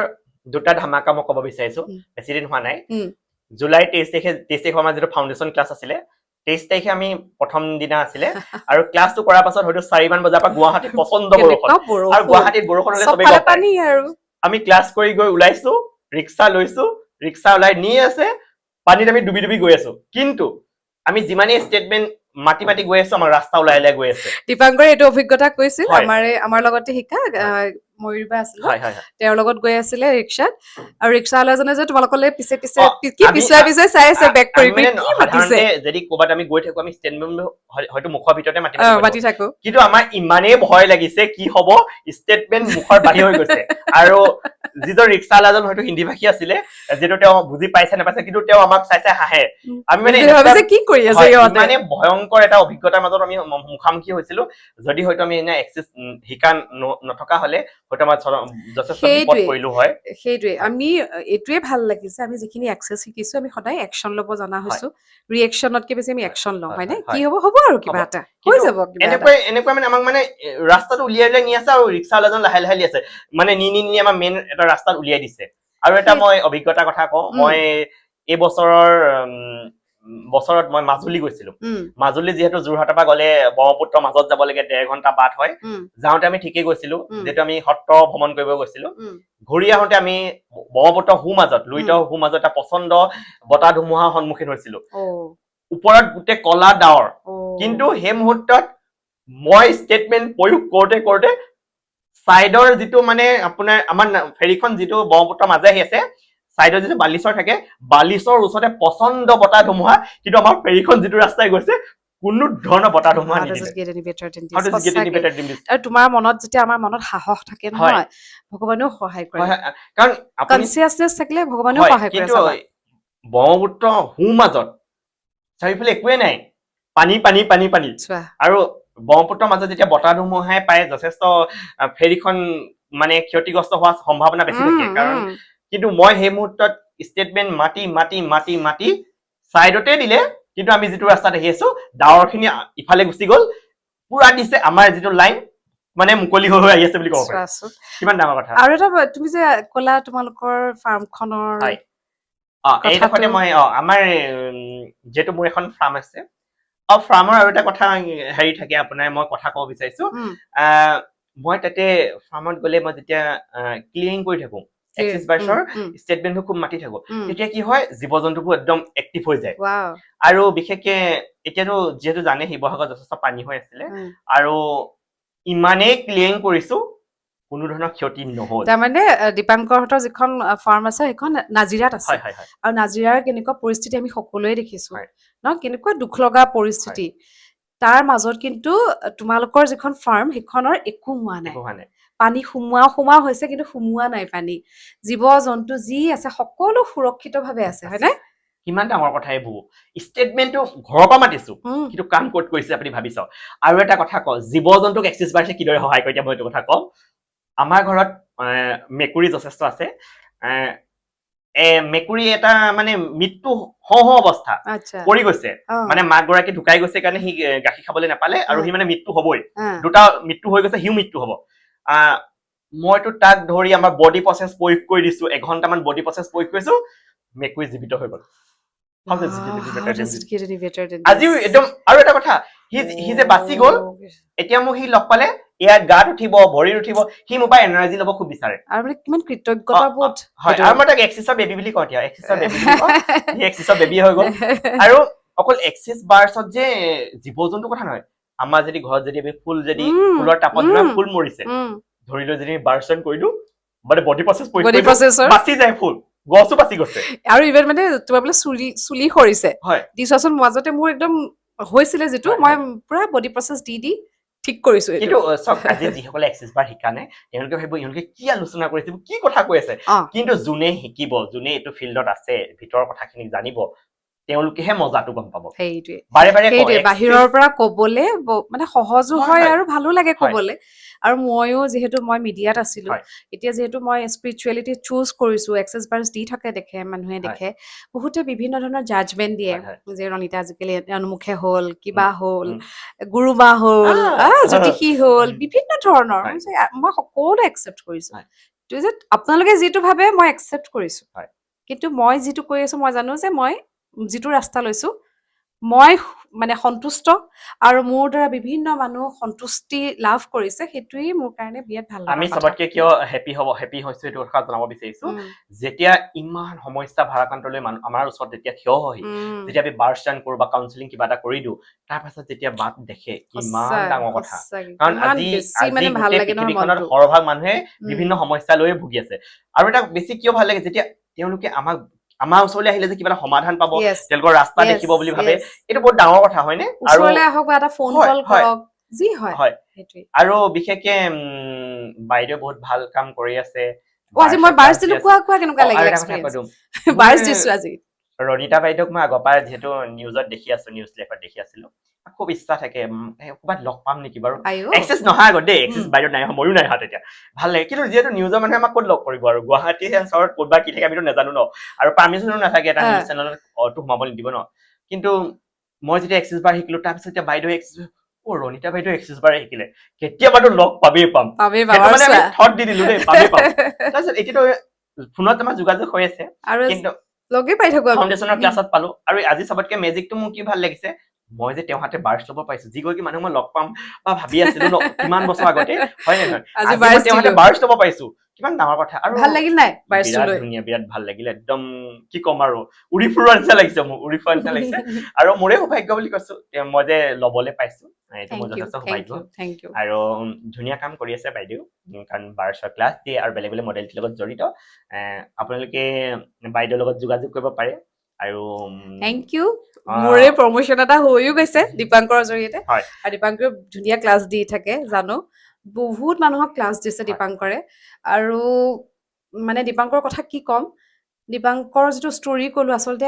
দুটা ধামাকা মই ক'ব বিচাৰিছো উম, বেছি দিন হোৱা নাই উম, জুলাই 23 তাৰিখে আমাৰ যিটো ফাউণ্ডেশ্যন ক্লাছ আছিলে 23 তাৰিখে আমি প্ৰথম দিনা আছিলে আৰু ক্লাছটো কৰাৰ পাছত হয়তো 4 মান বজাৰ পৰা গুৱাহাটীত প্ৰচণ্ড বৰষুণ কেনেকুৱা আৰু গুৱাহাটীত বৰষুণ হ'লে চবেই চবফালে গম পায় পানী আৰু আমি ক্লাছ কৰি গৈ ওলাইছো ৰিক্সা লৈছো ৰিক্সা ওলাই নি আছে পানীত আমি ডুবি ডুবি গৈ আছো কিন্তু আমি যিমানেই ষ্টেটমেন্ট মাতি মাতি গৈ আছো আমাৰ ৰাস্তা ওলাই ওলাই গৈ আছে দীপাংকৰে এইটো অভিজ্ঞতা কৈছিল হয়। আমাৰ লগতে শিকা ময়ূৰবা আছিলে হয় হয় হয় তেওঁৰ লগত গৈ আছিলে ৰিক্সাত আৰু ৰিক্সাৱালাজনে যে তোমালোকলৈ পিছে পিছে অ, কি আমি পিছুৱাই চাই আছে বেক কৰি আমি মানে কি মাতিছে সাধাৰণতে যদি ক'ৰবাত আমি গৈ থাকো আমি ষ্টেণ্ড হয়তো মুখৰ ভিতৰতে মাতি মাতি গৈ মাতি থাকো। থাকো কিন্তু আমাৰ ইমানেই ভয় লাগিছে কি হব ষ্টেটমেন্ট মুখৰ বাহিৰ হৈ গৈছে আৰু যিজন ৰিক্সাৱালাজন হয়তো হিন্দী ভাষী আছিলে যিটো তেওঁ বুজি পাইছে নাপাইছে কিন্তু তেওঁ আমাক চাই চাই হাঁহে আমি মানে ভাবিছে কি কৰি আছে হয়, ইহঁতে ইমানে ভয়ংকৰ এটা অভিজ্ঞতাৰ মাজত আমি মুখামুখি হৈছিলো যদি হয়তো আমি এনে এক্সেছ শিকা নথকা হলে হয়তো আমাৰ যথেষ্ট বিপদ পৰিলো হয় সেইটোৱে আমি এইটোৱে ভাল লাগিছে আমি যিখিনি এক্সেছ শিকিছো আমি সদায় একশ্যন ল'ব জনা হয়। হৈছো ৰিয়েকশ্যনতকে বেছি আমি একশ্যন লওঁ হয়, হয়নে হয়, কি হ'ব আৰু কিবা হ'ব। এটা হৈ কিন্তু যাব কিবা এটা এনেকুৱা মানে আমাক মানে ৰাস্তাটো উলিয়াই উলিয়াই নি আছে আৰু ৰিক্সাৱালাজন লাহে লাহে নি আছে মানে নি আমাৰ মেইন এটা ৰাস্তাত উলিয়াই দিছে আৰু এটা মই অভিজ্ঞতাৰ কথা কওঁ মই এই বছৰত মই মাজুলী গৈছিলো মাজুলী যিহেতু যোৰহাটৰ পৰা গ'লে ব্ৰহ্মপুত্ৰৰ মাজত যাব লাগে 1.5 ঘণ্টা বাট হয় যাওঁতে আমি ঠিকেই গৈছিলো যিহেতু আমি সত্ৰ ভ্ৰমণ কৰিব গৈছিলো ঘূৰি আহোঁতে আমি ব্ৰহ্মপুত্ৰৰ মাজত লুইতৰ মাজত এটা প্ৰচণ্ড বতাহ ধুমুহাৰ সন্মুখীন হৈছিলো ওপৰত গোটেই কলা ডাৱৰ কিন্তু সেই মুহূৰ্তত মই ষ্টেটমেন্ট প্ৰয়োগ কৰোতে চাইডৰ যিটো মানে আপোনাৰ আমাৰ ফেৰীখন যিটো ব্ৰহ্মপুত্ৰৰ মাজে আহি আছে চাইডৰ যিটো বালিচৰ থাকে বালিচৰ ওচৰতে প্ৰচণ্ড বতাহ ধুমুহা কিন্তু আমাৰ ফেৰীখন যিটো ৰাস্তাই গৈছে কোনো ধৰণৰ বতাহ ধুমুহা নিদিলে আৰু তোমাৰ মনত যেতিয়া আমাৰ মনত সাহস থাকে নহয় ভগৱানেও সহায় কৰে কাৰণ কনচিয়াছনেছ থাকিলে ভগৱানেও সহায় কৰে কিন্তু ব্ৰহ্মপুত্ৰ মাজত চাৰিওফালে একোৱে নাই পানী পানী পানী পানী আৰু ব্ৰহ্মপুত্ৰৰ মাজত যেতিয়া বতাহ ধুমুহাই পায় যথেষ্ট ফেৰীখন মানে ক্ষতিগ্ৰস্ত হোৱাৰ সম্ভাৱনা বেছি থাকে কাৰণ কিন্তু মই সেই মুহূৰ্তত ষ্টেটমেন্ট মাতি মাতি মাতি মাতি চাইডতে দিলে কিন্তু আমি যিটো ৰাস্তাত আহি আছো ডাৱৰখিনি ইফালে গুচি গ'ল পুৰা দিছে আমাৰ যিটো লাইন মানে মুকলি হৈ আহি আছে বুলি ক'ব পাৰি কিমান ডাঙৰ কথা আৰু এটা তুমি যে ক'লা তোমালোকৰ ফাৰ্মখনৰ এই কথাতে মই আমাৰ যেটো মোৰ এখন ফাৰ্ম আছে ফাৰ্মৰ আৰু এটা কথা হেৰি থাকে আপোনাৰ মই কথা ক'ব বিচাৰিছো মই তাতে ফাৰ্মত গ'লে মই যেতিয়া ক্লিনিং কৰি থাকো এক্সিছ বাৰ্ছৰ ষ্টেটমেন্টবোৰ খুব মাতি থাকো তেতিয়া কি হয় জীৱ জন্তুবোৰ একদম এক্টিভ হৈ যায় আৰু বিশেষকে এতিয়াতো যিহেতু জানে শিৱসাগৰত যথেষ্ট পানী হৈ আছিলে আৰু ইমানেই ক্লিনিং কৰিছো কোনো ধৰণৰ ক্ষতি নহ'ল তাৰমানে দীপাংকৰহঁতৰ যিখন ফাৰ্ম আছে সেইখন নাজিৰাত আছে আৰু নাজিৰাৰ কেনেকুৱা পৰিস্থিতি আমি সকলোৱে দেখিছো ন কেনেকুৱা দুখ লগা পৰিস্থিতি তাৰ মাজত কিন্তু তোমালোকৰ যিখন ফাৰ্ম সেইখনৰ একো হোৱা নাই পানী সোমোৱা হৈছে কিন্তু সোমোৱা নাই পানী জীৱ জন্তু যি আছে সকলো সুৰক্ষিতভাৱে আছে হয়নে কিমান ডাঙৰ কথা এইবোৰ ষ্টেটমেন্টটো ঘৰৰ পৰা মাতিছো কিন্তু কাম ক'ত কৰিছে আপুনি ভাবি চাওক আৰু এটা কথা কওঁ জীৱ জন্তুক এক্সিছ বাৰ্ছে কিদৰে সহায় কৰে মই এইটো কথা কওঁ আমাৰ ঘৰত মেকুৰী যথেষ্ট আছে মেকুৰী এটা মানে মৃত্যু অৱস্থা পৰি গৈছে মানে মাক গৰাকী ঢুকাই গৈছে কাৰণে সি গাখীৰ খাবলৈ নাপালে আৰু সি মানে মৃত্যু হবই দুটা মৃত্যু হৈ গৈছে সিও মৃত্যু হব মইতো তাক ধৰি আমাৰ বডি প্ৰচেছ প্ৰয়োগ কৰি দিছো 1 ঘণ্টামান বডি প্ৰচেছ প্ৰয়োগ কৰিছো মেকুৰী জীৱিত হৈ গ'ল আজিও একদম আৰু এটা কথা সি যে বাচি গ'ল এতিয়া মোক সি লগ পালে ইয়াত গাত উঠিব ভৰিত উঠিব সি মোৰ পৰা এনাৰ্জি ল'ব খুব বিচাৰে আৰু মানে কিমান কৃতজ্ঞতাবোধ হয় আৰু মই তাক এক্সিছৰ বেবী বুলি কওঁ এতিয়া এক্সিছৰ বেবী বুলি কওঁ সি এক্সিছৰ বেবী হৈ গ'ল আৰু অকল এক্সিছ বাৰ্ছত যে জীৱ জন্তুৰ কথা নহয় আমাৰ যদি ঘৰত যদি আমি ফুলৰ টাপত ফুল মৰিছে ধৰি লৈ যদি বাৰ্চন কৰিলো মানে বডি প্ৰচেছ বাচি যায় ফুল গছো বাচি গৈছে আৰু ইভেন মানে তোমাৰ বোলে চুলি সৰিছে দি চোৱাচোন মাজতে মোৰ একদম হৈছিলে যিটো মই পুৰা বডি প্ৰচেছ দি ঠিক কৰিছো কিন্তু চব আজি যিসকলে এক্সিছ বাৰ শিকা নাই তেওঁলোকে ভাবিব ইহঁতে কি আলোচনা কৰিছে কি কথা কৈ আছে কিন্তু যোনে শিকিব যোনে এইটো ফিল্ডত আছে ভিতৰৰ কথাখিনি জানিব তেওঁলোকেহে মজাটো গম পাব সেইটোৱে বাহিৰৰ পৰা কবলে মানে সহজো হয় আৰু ভালো লাগে কবলে আৰু যিহেতু মই মিডিয়াত আছিলো এতিয়া যিহেতু মই স্পিৰিচুৱেলিটি চুজ কৰিছো এক্সেছ বাৰ্ছ দি দেখে মানুহে দেখে বহুতে বিভিন্ন ধৰণৰ জাজমেন্ট দিয়ে যে ৰণিতা আজিকালি অনুমুখে হ'ল কিবা হ'ল গুৰুমা হ'ল জ্যোতিষী হ'ল বিভিন্ন ধৰণৰ মই সকলো একচেপ্ট কৰিছো যে আপোনালোকে যিটো ভাবে মই একচেপ্ট কৰিছো কিন্তু মই যিটো কৰি আছো মই জানো যে মই যিটো ৰাস্তা লৈছো মই মানে সন্তুষ্ট আৰু মোৰ দ্বাৰা বিভিন্ন মানুহ সন্তুষ্টি লাভ কৰিছে সেইটোৱেই মোৰ কাৰণে বিৰাট ভাল লগা আমি কথা চবতকে কিয় হেপী হৈছো এইটো কথা জনাব বিচাৰিছো উম, যেতিয়া ইমান সমস্যা ভাৰাক্ৰান্তলৈ আমাৰ ওচৰত যেতিয়া থিয় হয়হি উম, যেতিয়া আমি বাৰ ষ্টেণ্ড কৰো বা কাউন্সিলিং কিবা এটা কৰি দিওঁ তাৰ পাছত যেতিয়া বাট দেখে কিমান সঁচাই ডাঙৰ কথা সঁচাকে কাৰণ কিমান আজি বেছি আজি মানে ভাল গোটেই লাগে নহয় পৃথিৱীখনত মনটো সৰহভাগ মানুহে উম, বিভিন্ন সমস্যা লৈয়ে ভুগি আছে আৰু এটা বেছি কিয় ভাল লাগে যেতিয়া তেওঁলোকে আমাৰ ওচৰলৈ আহিলে যে কিবা এটা সমাধান পাব য়েছ তেওঁলোকৰ ৰাস্তা য়েছ দেখিব বুলি ভাবে য়েছ এইটো বহুত ডাঙৰ কথা হয়নে আৰু ওচৰলৈ আহক বা এটা ফোন হয় কল হয় কৰক যি হয় হয় সেইটোৱে আৰু বিশেষকে বাইদেউ বহুত ভাল কাম কৰি আছে আজি মই বাৰ্ষা বাৰ্ছ ক্লাছ দি দিলো আছে কোৱা কেনেকুৱা আৰু লাগিল এটা কথা কৈ এক্সপিৰিয়েঞ্চ দিওঁ বাৰ্ছ মই দিছো আজি ৰণিতা বাইদেউক মই আগৰ পৰা যিহেতু নিউজত দেখি আছো নিউজ লাইভত দেখি আছিলো খুব ইচ্ছা থাকে ক'ৰবাত লগ পাম নেকি বাৰু আইঅ এক্সেছ নহয় আগত দেই এক্সেছ উম, বাইদেউ নাই অহা ময়ো নাই অহা তেতিয়া ভাল লাগে কিন্তু যিহেতু নিউজৰ মানুহে আমাক ক'ত লগ কৰিব আৰু গুৱাহাটী চহৰত ক'ত বা কি থাকে আমিতো নাজানো ন আৰু পাৰ্মিশ্যনো নাথাকে এটা নিউজ চেনেলত অটো সোমাব নিদিব ন কিন্তু মই যেতিয়া এক্সেছ বাৰ শিকিলো তাৰপিছত এতিয়া বাইদেউ ৰণিতা বাইদেউ এক্সেছ বাৰে শিকিলে কেতিয়াবাতো লগ পামেই পাম পামেই সেইটো পাম মানে আমি চোৱা থট দি দিলো দেই পামেই পাম তাৰপিছত এতিয়াতো ফোনত আমাৰ যোগাযোগ হৈ আছে আৰু কিন্তু লগে পাই থাকো আমি ফাউণ্ডেশ্যনৰ ক্লাছত পালো আৰু আজি চবতকে মেজিকটো মোৰ কি ভাল লাগিছে মই যে তেওঁ হাতে বাৰ্ছ ল'ব পাইছো যি গৈ কি মানুহ মই লগ পাম বা ভাবি আছিলো ন কিমান বছৰ আগতে হয় নে নহয় আজি আজি মই বাৰ্ছ তেওঁ হাতে দিলো বাৰ্ছ ল'ব পাইছো কিমান ডাঙৰ কথা আৰু ভাল লাগিল নাই বাৰ্ছটো বিৰাট লৈ ধুনীয়া বিৰাট ভাল লাগিল একদম কি ক'ম আৰু উৰি ফুৰোৱাৰ নিচিনা লাগিছে মোৰ উৰি ফুৰাৰ নিচিনা লাগিছে আৰু মোৰে সৌভাগ্য বুলি কৈছো মই যে ল'বলৈ পাইছো এইটো মোৰ থেংক ইউ যথেষ্ট থেংক সৌভাগ্য ইউ থেংক ইউ আৰু ধুনীয়া কাম কৰি আছে বাইদেউ কাৰণ বাৰ্ছৰ ক্লাছ দিয়ে আৰু বেলেগ বেলেগ মডেলিটিৰ লগত জড়িত আপোনালোকে বাইদেউৰ লগত যোগাযোগ কৰিব পাৰে আৰু থেংক ইউ মোৰে প্ৰমোশ্যন এটা হৈও গৈছে দীপাংকৰৰ জৰিয়তে হয় আৰু দীপাংকৰে ধুনীয়া ক্লাছ দি থাকে জানো বহুত মানুহক ক্লাছ দিছে হয় দীপাংকৰে আৰু মানে দীপাংকৰৰ কথা কি ক'ম দীপাংকৰ যিটো ষ্টৰী ক'লো আচলতে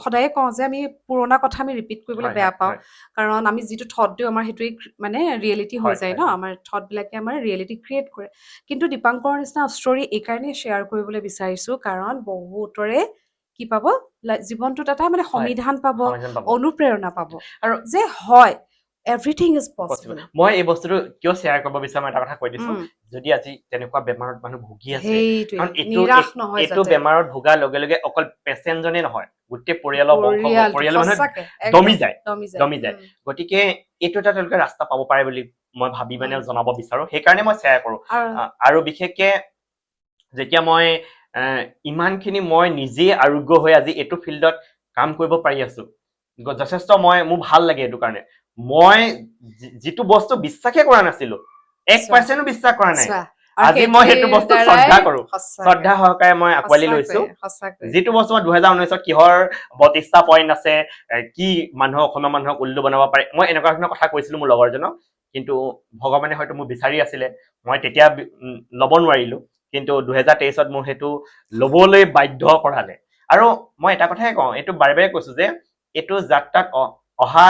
সদায়ে কওঁ যে আমি পুৰণা কথা আমি ৰিপিট কৰিবলৈ হয় বেয়া হয় পাওঁ হয় কাৰণ আমি যিটো থট দিওঁ আমাৰ সেইটোৱে মানে ৰিয়েলিটি হৈ হয় যায় হয় ন আমাৰ থটবিলাকে আমাৰ ৰিয়েলিটি ক্ৰিয়েট কৰে কিন্তু দীপাংকৰৰ নিচিনা ষ্টৰী এইকাৰণেই শ্বেয়াৰ কৰিবলৈ বিচাৰিছোঁ কাৰণ বহুতৰে কি পাব জীৱনটোত এটা মানে হয় সমিধান পাব সমাধান পাব অনুপ্ৰেৰণা পাব আৰু যে হয় এভৰিথিং ইজ পচিবল পচিবল মই এই বস্তুটো কিয় শ্বেয়াৰ কৰিব বিচাৰো মই এটা কথা কৈ দিছো যদি আজি তেনেকুৱা বেমাৰত মানুহ ভুগি আছে সেইটোৱে কাৰণ নিৰাশ নহয় এইটো যাতে বেমাৰত ভোগাৰ লগে লগে অকল পেচেণ্টজনে নহয় গোটেই পৰিয়ালৰ পৰিয়ালটো পৰিয়ালৰ মানুহ সঁচাকে দমি একদম যায় দমি যায় গতিকে এইটো এটা তেওঁলোকে ৰাস্তা পাব পাৰে বুলি মই ভাবি মানে জনাব বিচাৰো সেইকাৰণে মই শ্বেয়াৰ কৰো আৰু বিশেষকে যেতিয়া মই ইমানখিনি মই নিজেই আৰোগ্য হৈ আজি এইটো ফিল্ডত কাম কৰিব পাৰি আছো যথেষ্ট মোৰ ভাল লাগে এইটো কাৰণে মই যিটো বস্তু বিশ্বাসে কৰা নাছিলো 1% বিশ্বাস কৰা নাই আজি মই সেইটো বস্তু শ্ৰদ্ধা কৰো শ্ৰদ্ধা সহকাৰে মই আঁকোৱালি লৈছো যিটো বস্তু মই 2019ত কিহৰ 32টা পইণ্ট আছে কি মানুহক অসমীয়া মানুহক উল্লু বনাব পাৰে মই এনেকুৱা ধৰণৰ কথা কৈছিলো মোৰ লগৰজনক কিন্তু ভগৱানে হয়তো মোক বিচাৰি আছিলে মই তেতিয়া ল'ব নোৱাৰিলো কিন্তু 2023ত মোৰ সেইটো ল'বলৈ বাধ্য কৰালে আৰু মই এটা কথাই কওঁ এইটো বাৰে বাৰে কৈছো যে এইটো যাত্ৰাত অহা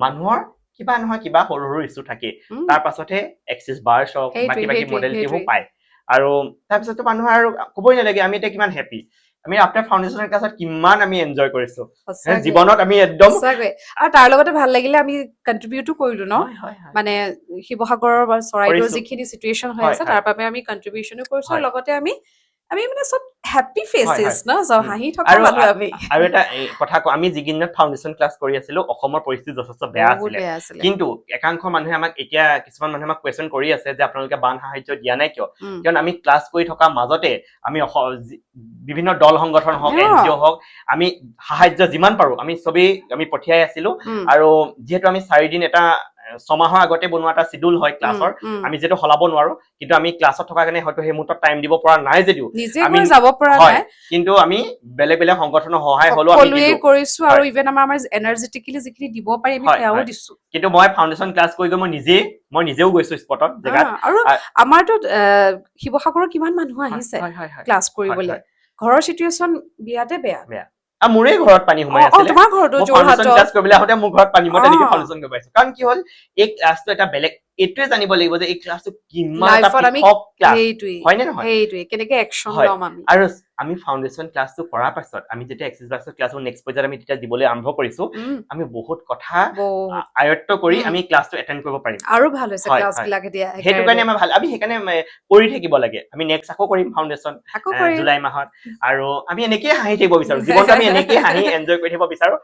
মানুহৰ কিবা নহয় কিবা সৰু সৰু ইছ্যু থাকে তাৰ পাছতহে এক্সিছ বাৰ্ছ হওক বা কিবা কিবি মডেলিটিবোৰ পায় আৰু তাৰপিছতো মানুহৰ আৰু ক'বই নালাগে আমি এতিয়া কিমান হেপী আমি আফটাৰ ফাউণ্ডেশ্যনৰ ক্লাছত কিমান আমি এনজয় কৰিছো জীৱনত আমি একদম আৰু তাৰ লগতে ভাল লাগিলে আমি কণ্ট্ৰিবিউটো কৰিলো ন মানে শিৱসাগৰৰ বা চৰাইদেউৰ যিখিনি চিটুৱেশ্যন হৈ আছে তাৰ বাবে আমি কণ্ট্ৰিবিউশ্যনো কৰিছো আৰু লগতে আমি মানে চব হেপী ফেচেছ ন চব হাঁহি থকা মানুহ আমি আৰু এটা কথা কওঁ আমি যিকেইদিনত ফাউণ্ডেশ্যন ক্লাছ কৰি আছিলো অসমৰ পৰিস্থিতি যথেষ্ট বেয়া আছিলে কিন্তু একাংশ মানুহে আমাক এতিয়া কিছুমান মানুহে আমাক কুৱেশ্যন কৰি আছে যে আপোনালোকে বান সাহায্য দিয়া নাই কিয় কিয়নো আমি ক্লাছ কৰি থকা মাজতে আমি বিভিন্ন দল সংগঠন হওক NGO হওক আমি সাহায্য যিমান পাৰো আমি চবেই আমি পঠিয়াই আছিলো আৰু যিহেতু আমি 4 দিন এটা 6 মাহৰ আগতে বনোৱা এটা শিডিউল হয় ক্লাছৰ আমি যেটো সলাব নোৱাৰো কিন্তু আমি ক্লাছত থকা কাৰণে হয়তো সেই মুহূৰ্তত টাইম দিব পৰা নাই যদিও আমি যাব পৰা নাই কিন্তু আমি বেলেগ বেলেগ সংগঠনৰ সহায় হলো আমি সকলোৱে কৰিছো আৰু ইভেন আমাৰ এনাৰ্জেটিকেলি যিখিনি দিব পাৰি আমি সেয়াও দিছো কিন্তু মই ফাউণ্ডেশ্যন ক্লাছ কৰি গৈ মই নিজেও গৈছো স্পটত জেগাত আৰু আমাৰতো শিৱসাগৰৰ কিমান মানুহ আহিছে ক্লাছ কৰিবলৈ ঘৰৰ চিটুৱেশ্যন বিৰাটে বেয়া আৰু মোৰে ঘৰত পানী সোমাই আছিলে তোমাৰ ঘৰতো ফাউণ্ডেশ্যন ক্লাছ কৰিবলৈ আহোঁতে মোৰ ঘৰত পানী মই তেনেকৈ ফাউণ্ডেশ্যন গৈ পাইছো কাৰণ কি হ'ল এই ক্লাছটো এটা বেলেগ এইটোৱে জানিব লাগিব যে এই ক্লাছটো কিমান এটা লাইফত আমি পৃথক ক্লাছ সেইটোৱে হয় নে নহয় সেইটোৱে কেনেকে একচন হয়। ল'ম আমি আৰু আমি ফাউণ্ডেশ্যন ক্লাছটো কৰাৰ পাছত আমি যেতিয়া এক্সেছ বাক্সৰ ক্লাছৰ নেক্সট পৰ্যায়ত আমি তেতিয়া দিবলৈ আৰম্ভ কৰিছো আমি বহুত কথা বহুত আয়ত্ত কৰি আমি ক্লাছটো এটেণ্ড কৰিব পাৰিম আৰু ভাল হৈছে হয়, ক্লাছ হয়। বিলাক এতিয়া সেইটো কাৰণে আমাৰ ভাল আমি সেইকাৰণে কৰি থাকিব লাগে আমি নেক্সট আকৌ কৰিম ফাউণ্ডেশ্যন আকৌ কৰিম জুলাই মাহত আৰু আমি এনেকেই হাঁহি থাকিব বিচাৰো জীৱনটো আমি এনেকেই হাঁহি এনজয় কৰি থাকিব বিচাৰো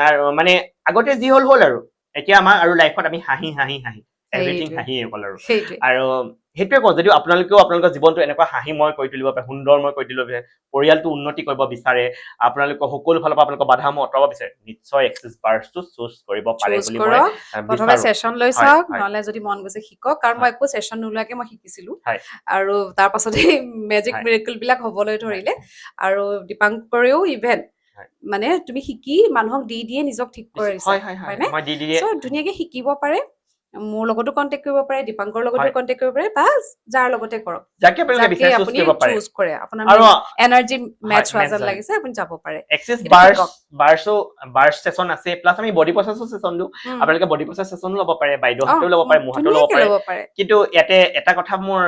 আৰু মানে আগতে যি হ'ল হ'ল আৰু এতিয়া আমাৰ আৰু লাইফত আমি হাঁহি হাঁহি হাঁহি এভৰিথিং সেইটোৱে হাঁহিয়ে অকল আৰু সেইটোৱে আৰু সেইটোৱে কওঁ যদিও আপোনালোকেও আপোনালোকৰ জীৱনটো এনেকুৱা হাঁহিময় কৰি তুলিব পাৰে সুন্দৰময় কৰি তুলিব বিচাৰে পৰিয়ালটো উন্নতি কৰিব বিচাৰে আপোনালোকৰ সকলো ফালৰ পৰা আপোনালোকৰ বাধাসমূহ আঁতৰাব বিচাৰে নিশ্চয় এক্সেছ বাৰ্ছটো চুজ কৰিব পাৰে চুজ বুলি মই কৰক প্ৰথমে বিচাৰো চেচন লৈ হয়, চাওক হয়। নহলে যদি মন গৈছে শিকক কাৰণ মই একো চেচন নোলোৱাকে মই শিকিছিলো হয়। আৰু তাৰ পাছতে মেজিক হয়। মিৰেকল বিলাক হবলৈ ধৰিলে আৰু দীপাংকৰেও ইভেন হয়। মানে তুমি শিকি মানুহক দি দিয়ে নিজক ঠিক কৰিছা হয় হয় হয় হয়নে মই দি দিয়ে চ' ধুনীয়াকে শিকিব পাৰে মোৰ লগতো কণ্টেক্ট কৰিব পাৰে দীপাংকৰ লগতো হয়। কণ্টেক্ট কৰিব পাৰে বা যাৰ লগতে কৰক যাকে আপোনালোকে যাকে বিচাৰে চুজ আপুনি কৰিব পাৰে চুজ কৰে আপোনাৰ আৰু এনাৰ্জি মেটচ হোৱা মেটচ যেন হয়। লাগিছে আপুনি যাব পাৰে এক্সেছ কিন্তু শিকক বাৰ্ছ সেচন আছে প্লাছ আমি বডি প্ৰচেছো সেচন দিওঁ আপোনালোকে বডি প্ৰচেছ সেচনো ল'ব পাৰে বাইদেউহাতেও ল'ব পাৰে মোৰহাতেও ল'ব ধুনীয়াকে পাৰে ল'ব পাৰে কিন্তু ইয়াতে এটা কথা মোৰ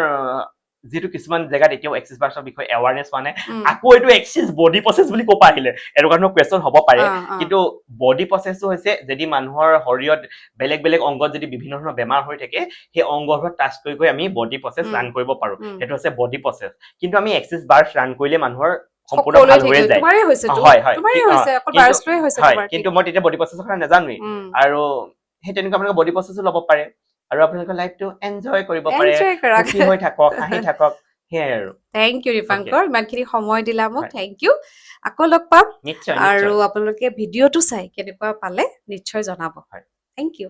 যিটো কিছুমান জেগাত এতিয়াও এক্সেছ বাৰ্ছৰ বিষয়ে এৱাৰনেছ হোৱা নাই আকৌ এইটো এক্সেছ বডি প্ৰচেছ বুলি ক'ৰ পৰা আহিলে এনেকুৱা ধৰণৰ কুৱেশ্যন হ'ব পাৰে কিন্তু বডি প্ৰচেছটো হৈছে যদি মানুহৰ শৰীৰত বেলেগ বেলেগ অংগত যদি বিভিন্ন ধৰণৰ বেমাৰ হৈ থাকে সেই অংগবোৰত টাচ কৰি কৰি আমি বডি প্ৰচেছ ৰান কৰিব পাৰো সেইটো হৈছে বডি প্ৰচেছ কিন্তু আমি এক্সেছ বাৰ্ছ ৰান কৰিলে মানুহৰ সম্পূৰ্ণ ভাল হৈ যায় তোমাৰে হৈছে হয় হয় তোমাৰে হৈছে অকল কিন্তু বাৰ্ছটোৱে হৈছে হয় তোমাৰ কিন্তু মই তেতিয়া বডি প্ৰচেছৰ কথা নাজানোৱেই আৰু সেই তেনেকুৱা আপোনালোকে বডি প্ৰচেছো ল'ব পাৰে আৰু আপোনালোকৰ লাইফটো এনজয় কৰিব পাৰে এনজয় কৰক সুখী হৈ থাকক হাঁহি থাকক সেয়াই আৰু থেংক ইউ Okay. দীপাংকৰ ইমানখিনি সময় দিলা মোক হয়। থেংক ইউ আকৌ লগ পাম নিশ্চয় আৰু নিশ্চয় আপোনালোকে ভিডিঅ'টো চাই কেনেকুৱা পালে নিশ্চয় জনাব হয়। Thank U